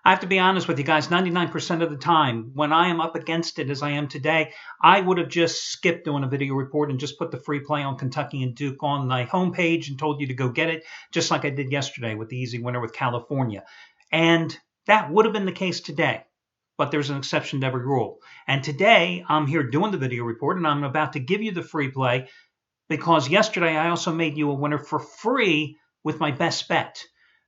I have to be honest with you guys, 99% of the time, when I am up against it as I am today, I would have just skipped doing a video report and just put the free play on Kentucky and Duke on my homepage and told you to go get it, just like I did yesterday with the easy winner with California. And that would have been the case today. But there's an exception to every rule. And today, I'm here doing the video report, and I'm about to give you the free play because yesterday I also made you a winner for free with my best bet,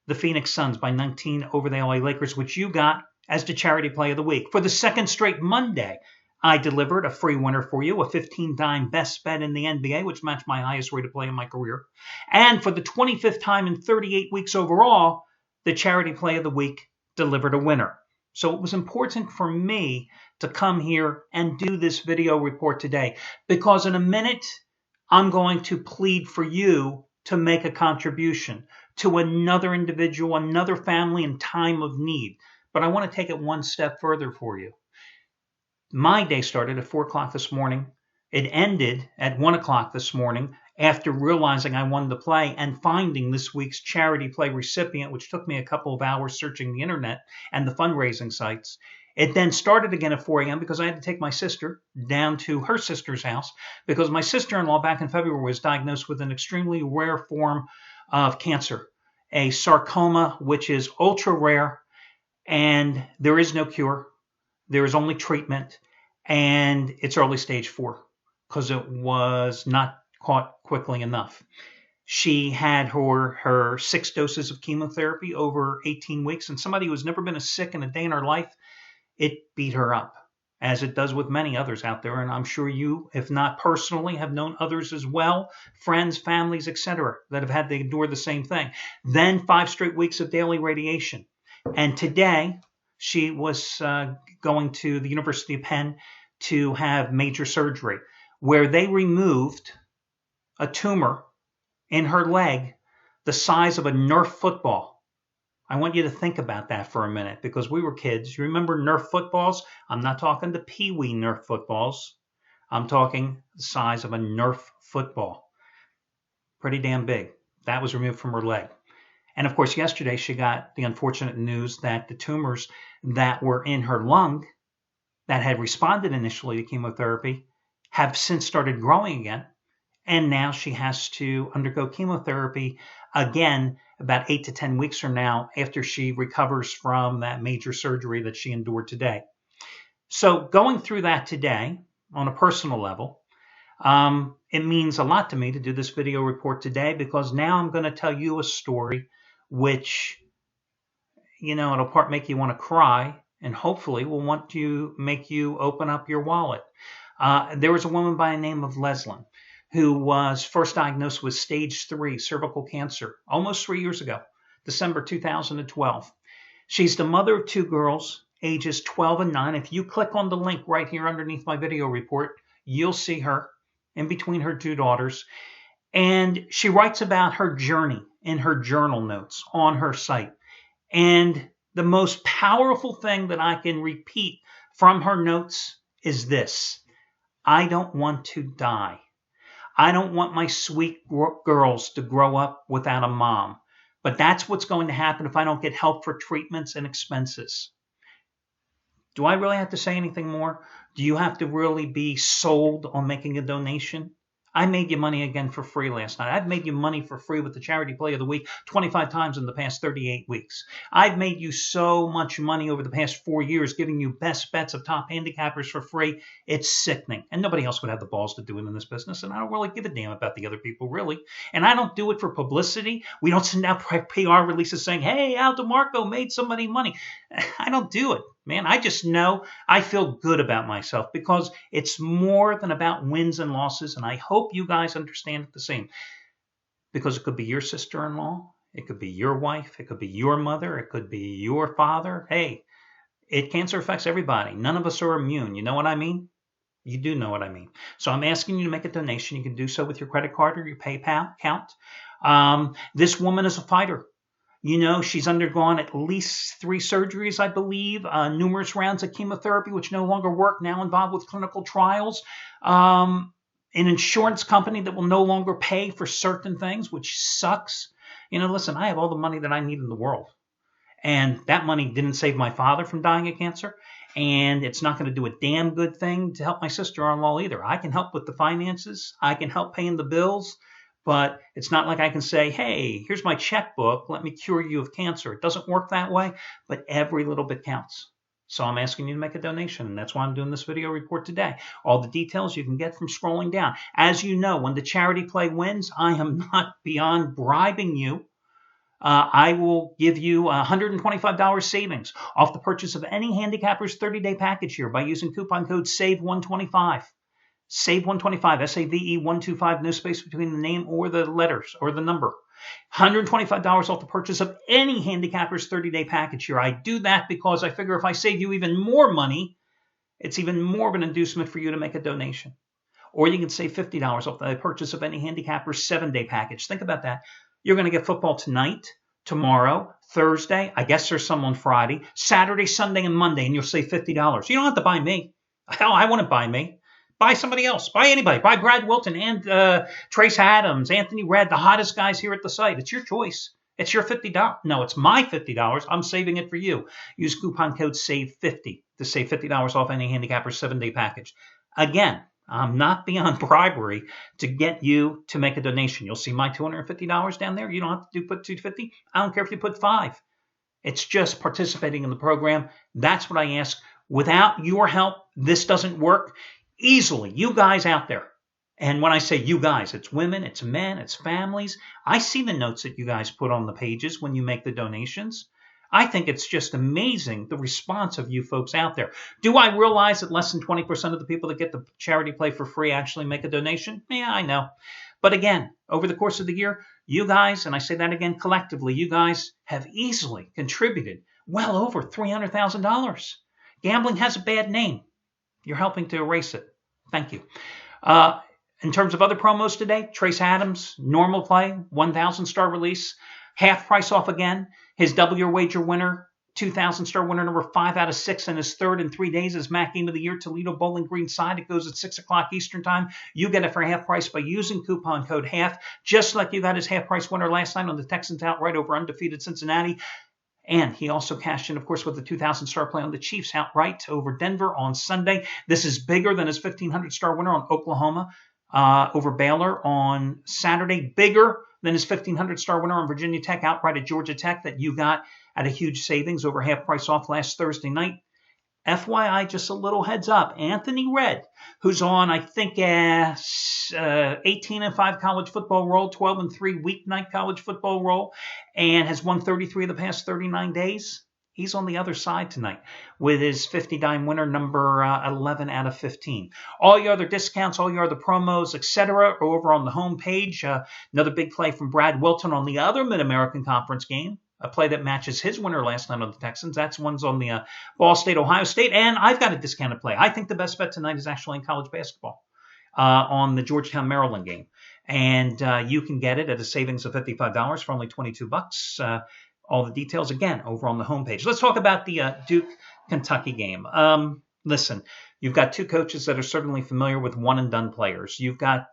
the Phoenix Suns by 19 over the LA Lakers, which you got as the charity play of the week. For the second straight Monday, I delivered a free winner for you, a 15-time best bet in the NBA, which matched my highest rate of play in my career. And for the 25th time in 38 weeks overall, the charity play of the week delivered a winner. So it was important for me to come here and do this video report today because in a minute, I'm going to plead for you to make a contribution to another individual, another family in time of need. But I want to take it one step further for you. My day started at 4 o'clock this morning. It ended at 1 o'clock this morning after realizing I wanted to play and finding this week's charity play recipient, which took me a couple of hours searching the internet and the fundraising sites. It then started again at 4 a.m. because I had to take my sister down to her sister's house because my sister-in-law back in February was diagnosed with an extremely rare form of cancer, a sarcoma, which is ultra rare, and there is no cure. There is only treatment, and it's early stage 4 because it was not caught quickly enough. She had her 6 doses of chemotherapy over 18 weeks, and somebody who's never been as sick in a day in her life, it beat her up, as it does with many others out there. And I'm sure you, if not personally, have known others as well, friends, families, etc., that have had to endure the same thing. Then 5 straight weeks of daily radiation. And today, she was going to the University of Penn to have major surgery, where they removed a tumor in her leg the size of a Nerf football. I want you to think about that for a minute because we were kids. You remember Nerf footballs? I'm not talking the Pee-wee Nerf footballs. I'm talking the size of a Nerf football. Pretty damn big. That was removed from her leg. And of course, yesterday she got the unfortunate news that the tumors that were in her lung that had responded initially to chemotherapy have since started growing again. And now she has to undergo chemotherapy again about 8 to 10 weeks from now after she recovers from that major surgery that she endured today. So going through that today on a personal level, it means a lot to me to do this video report today because now I'm going to tell you a story which, it'll part make you want to cry and hopefully will make you open up your wallet. There was a woman by the name of Leslyn who was first diagnosed with stage 3 cervical cancer almost 3 years ago, December 2012. She's the mother of 2 girls, ages 12 and 9. If you click on the link right here underneath my video report, you'll see her in between her 2 daughters. And she writes about her journey in her journal notes on her site. And the most powerful thing that I can repeat from her notes is this: I don't want to die. I don't want my sweet girls to grow up without a mom. But that's what's going to happen if I don't get help for treatments and expenses. Do I really have to say anything more? Do you have to really be sold on making a donation? I made you money again for free last night. I've made you money for free with the charity play of the week 25 times in the past 38 weeks. I've made you so much money over the past 4 years giving you best bets of top handicappers for free. It's sickening. And nobody else would have the balls to do it in this business. And I don't really give a damn about the other people, really. And I don't do it for publicity. We don't send out PR releases saying, hey, Al DeMarco made somebody money. I don't do it. Man, I just know I feel good about myself because it's more than about wins and losses, and I hope you guys understand it the same. Because it could be your sister-in-law, it could be your wife, it could be your mother, it could be your father. Hey, cancer affects everybody. None of us are immune. You know what I mean? You do know what I mean. So I'm asking you to make a donation. You can do so with your credit card or your PayPal account. This woman is a fighter. She's undergone at least 3 surgeries, I believe, numerous rounds of chemotherapy, which no longer work, now involved with clinical trials, an insurance company that will no longer pay for certain things, which sucks. Listen, I have all the money that I need in the world. And that money didn't save my father from dying of cancer. And it's not going to do a damn good thing to help my sister-in-law either. I can help with the finances. I can help paying the bills. But it's not like I can say, hey, here's my checkbook. Let me cure you of cancer. It doesn't work that way. But every little bit counts. So I'm asking you to make a donation, and that's why I'm doing this video report today. All the details you can get from scrolling down. As you know, when the charity play wins, I am not beyond bribing you. I will give you $125 savings off the purchase of any handicapper's 30-day package here by using coupon code SAVE125. SAVE125, SAVE125, no space between the name or the letters or the number. $125 off the purchase of any handicapper's 30-day package here. I do that because I figure if I save you even more money, it's even more of an inducement for you to make a donation. Or you can save $50 off the purchase of any handicapper's 7-day package. Think about that. You're going to get football tonight, tomorrow, Thursday. I guess there's some on Friday, Saturday, Sunday, and Monday, and you'll save $50. You don't have to buy me. Hell, I wouldn't buy me. Buy somebody else. Buy anybody. Buy Brad Wilton and Trace Adams, Anthony Redd, the hottest guys here at the site. It's your choice. It's your $50. No, it's my $50. I'm saving it for you. Use coupon code SAVE50 to save $50 off any handicapper 7-day package. Again, I'm not beyond bribery to get you to make a donation. You'll see my $250 down there. You don't have to put $250. I don't care if you put $5. It's just participating in the program. That's what I ask. Without your help, this doesn't work. Easily, you guys out there, and when I say you guys, it's women, it's men, it's families. I see the notes that you guys put on the pages when you make the donations. I think it's just amazing, the response of you folks out there. Do I realize that less than 20% of the people that get the charity play for free actually make a donation? Yeah, I know. But again, over the course of the year, you guys, and I say that again collectively, you guys have easily contributed well over $300,000. Gambling has a bad name. You're helping to erase it. Thank you. In terms of other promos today, Trace Adams, normal play, 1,000-star release, half price off again. His double your wager winner, 2,000-star winner number 5 out of 6 in his third in 3 days is MAC Game of the Year, Toledo Bowling Green side. It goes at 6 o'clock Eastern Time. You get it for half price by using coupon code HALF, just like you got his half price winner last night on the Texans outright over undefeated Cincinnati. And he also cashed in, of course, with the 2,000-star play on the Chiefs outright over Denver on Sunday. This is bigger than his 1,500-star winner on Oklahoma over Baylor on Saturday. Bigger than his 1,500-star winner on Virginia Tech outright at Georgia Tech that you got at a huge savings over half price off last Thursday night. FYI, just a little heads up, Anthony Redd, who's on, I think, 18-5 college football roll, 12-3 weeknight college football roll, and has won 33 of the past 39 days. He's on the other side tonight with his 50-dime winner number 11 out of 15. All your other discounts, all your other promos, etc. are over on the home page. Another big play from Brad Wilton on the other Mid-American Conference game. A play that matches his winner last night on the Texans. That's one's on the Ball State, Ohio State. And I've got a discounted play. I think the best bet tonight is actually in college basketball on the Georgetown, Maryland game. And you can get it at a savings of $55 for only $22. All the details, again, over on the homepage. Let's talk about the Duke-Kentucky game. Listen, you've got two coaches that are certainly familiar with one-and-done players. You've got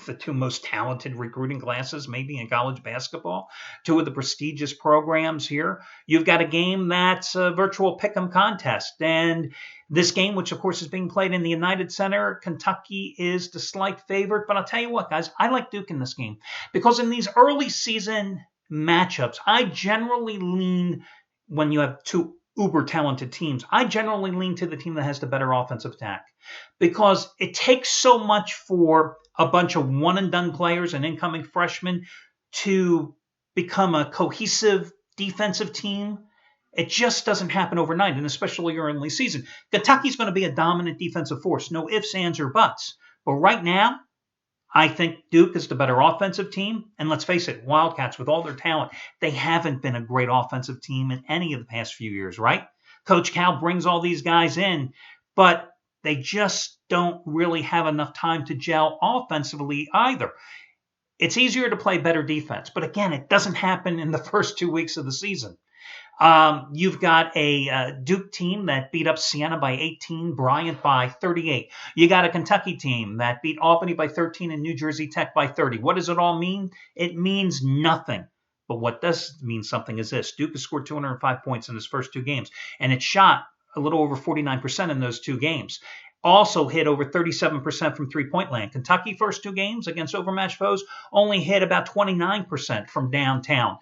the two most talented recruiting classes maybe in college basketball, two of the prestigious programs here. You've got a game that's a virtual pick'em contest. And this game, which of course is being played in the United Center, Kentucky is the slight favorite. But I'll tell you what, guys, I like Duke in this game because in these early season matchups, I generally lean, when you have two uber talented teams, I generally lean to the team that has the better offensive attack because it takes so much for a bunch of one-and-done players and incoming freshmen to become a cohesive defensive team. It just doesn't happen overnight, and especially early season. Kentucky's going to be a dominant defensive force, no ifs, ands, or buts. But right now, I think Duke is the better offensive team. And let's face it, Wildcats, with all their talent, they haven't been a great offensive team in any of the past few years, right? Coach Cal brings all these guys in, but they just don't really have enough time to gel offensively either. It's easier to play better defense. But again, it doesn't happen in the first 2 weeks of the season. You've got a Duke team that beat up Siena by 18, Bryant by 38. You got a Kentucky team that beat Albany by 13 and New Jersey Tech by 30. What does it all mean? It means nothing But what does mean something is this. Duke has scored 205 points in his first 2 games, and it shot a little over 49% in those 2 games. Also hit over 37% from three-point land. Kentucky first 2 games against overmatched foes only hit about 29% from downtown.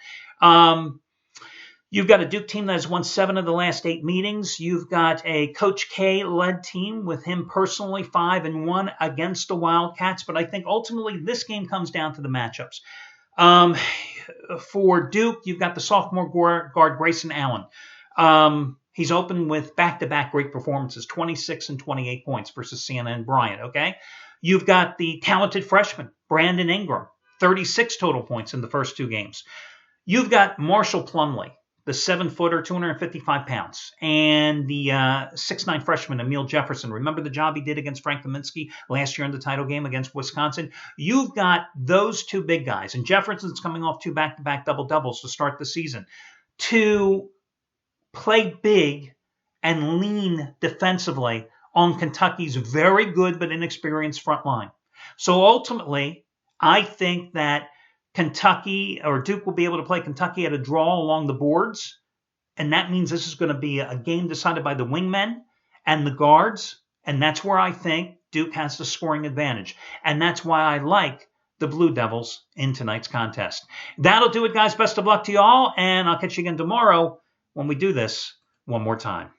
You've got a Duke team that has won 7 of the last 8 meetings. You've got a Coach K-led team with him personally 5-1 against the Wildcats. But I think ultimately this game comes down to the matchups. For Duke, you've got the sophomore guard Grayson Allen. He's opened with back-to-back great performances, 26 and 28 points versus Siena and Bryant, okay? You've got the talented freshman, Brandon Ingram, 36 total points in the first 2 games. You've got Marshall Plumlee, the 7-footer, 255 pounds, and the 6'9 freshman, Emil Jefferson. Remember the job he did against Frank Kaminsky last year in the title game against Wisconsin? You've got those 2 big guys, and Jefferson's coming off 2 back-to-back double-doubles to start the season, to play big and lean defensively on Kentucky's very good but inexperienced front line. So ultimately, I think that Kentucky or Duke will be able to play Kentucky at a draw along the boards. And that means this is going to be a game decided by the wingmen and the guards. And that's where I think Duke has the scoring advantage. And that's why I like the Blue Devils in tonight's contest. That'll do it, guys. Best of luck to you all. And I'll catch you again tomorrow when we do this one more time.